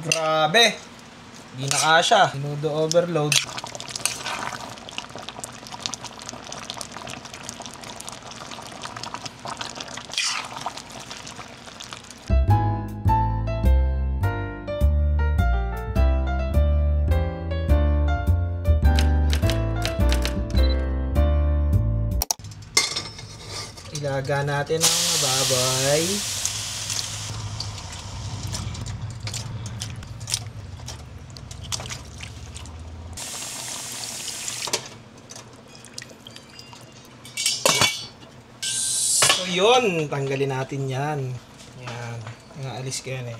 Grabe! Hindi na kasya. Minudo overload. Ilaga natin ang baboy. So yun, tanggalin natin yan. Yan, naalis ko yan eh.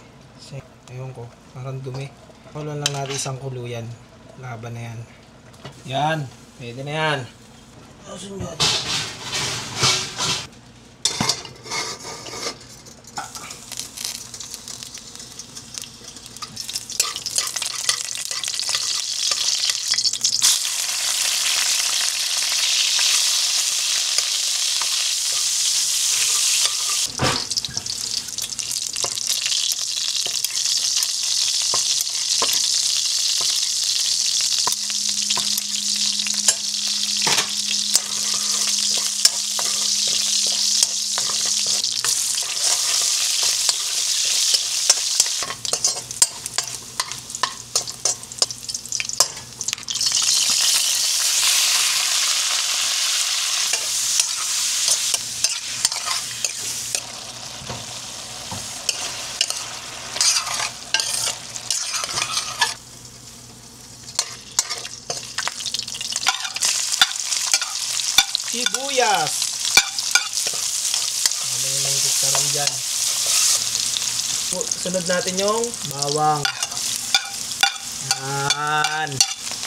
Ayun ko, parang dumi. Kulan lang natin isang kuluyan. Laban na yan. Yan, pwede na yan. Asun yan. Sibuyas. Ano yung mga kutsarang dyan. Sunod natin yung bawang. Yan.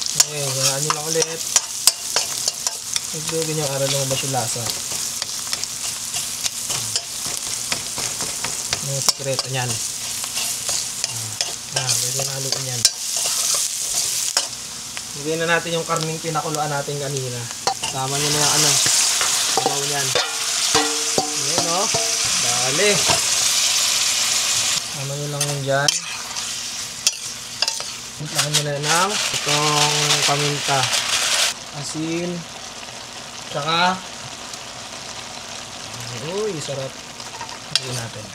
Okay, gawaan nyo lang ulit. Nagdugin yung aral lumabas yung lasa. Yung sekreto nyan. Pwede na haluin yan. Lagyan na natin yung karning pinakuluan natin kanina. Tama nyo na yung ano, sabaw nyan. Ayan o. Dali. Tama nyo lang yun dyan. Lakan nyo na ng itong paminta. Asin. Tsaka. Uy, sarap. Lagyan natin.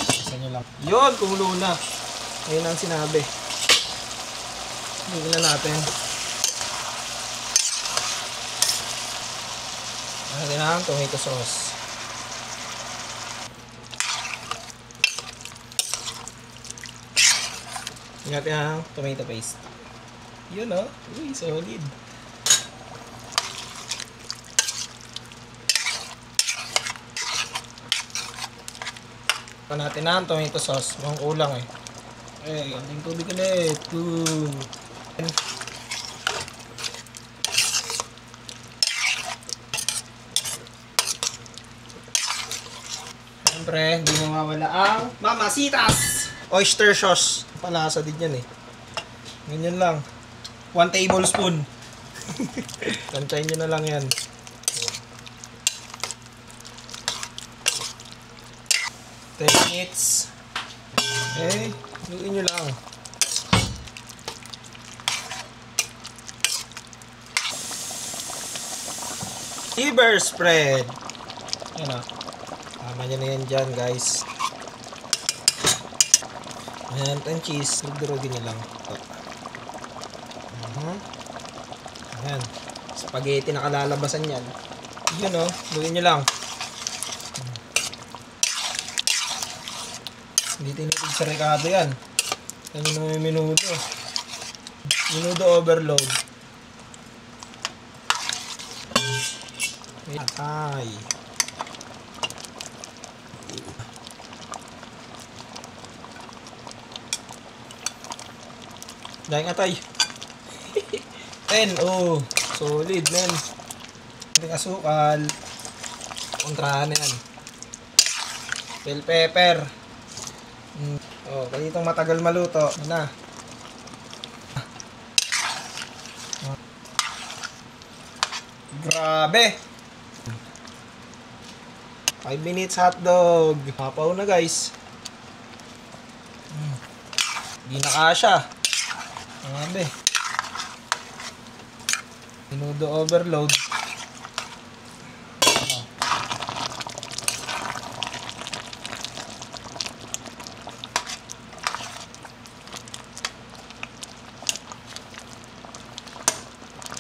Isa nyo lang. Yun, kumulo na. Ayun ang sinabi. Higil na natin. Natin ang tomato sauce. Natin ang tomato paste. Yun o. Uy, solid. Pa natin ang tomato sauce. Mukhang kulang eh. Konting tubig ulit. Siyempre, hindi mawawala ang mamasitas! Oyster sauce. Palasa din yan eh. Ganyan lang. 1 tablespoon. Tansyahin nyo na lang yan. $10 minutes. Okay. Luin nyo lang. Liver spread. Yan o. Tama nyo na yan dyan, guys. Ayan, and cheese. Durugin nyo lang. Ayan. Spaghetti na kalalabasan yan. Yun o. Luin nyo lang. Hindi tinitid sa rekado yan. Ano naman yung minudo. Minudo overload. Atay. Dahing atay. 10. Oh. Solid, men. Hindi asukal. Kontrahan na yan. Bell pepper. Oh, ganitong matagal maluto. Na. Grabe. 5 minutes hotdog. Papaw na guys. Hindi na kasha. Grabe. Minudo overload.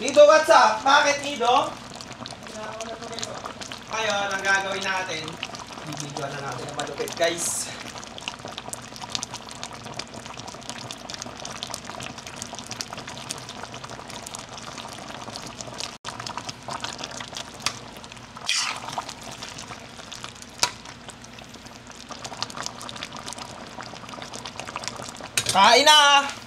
Nido, what's up? Bakit, Nido? Ngayon, ang gagawin natin, bibidyoan na natin ang malupit, guys. Kain na!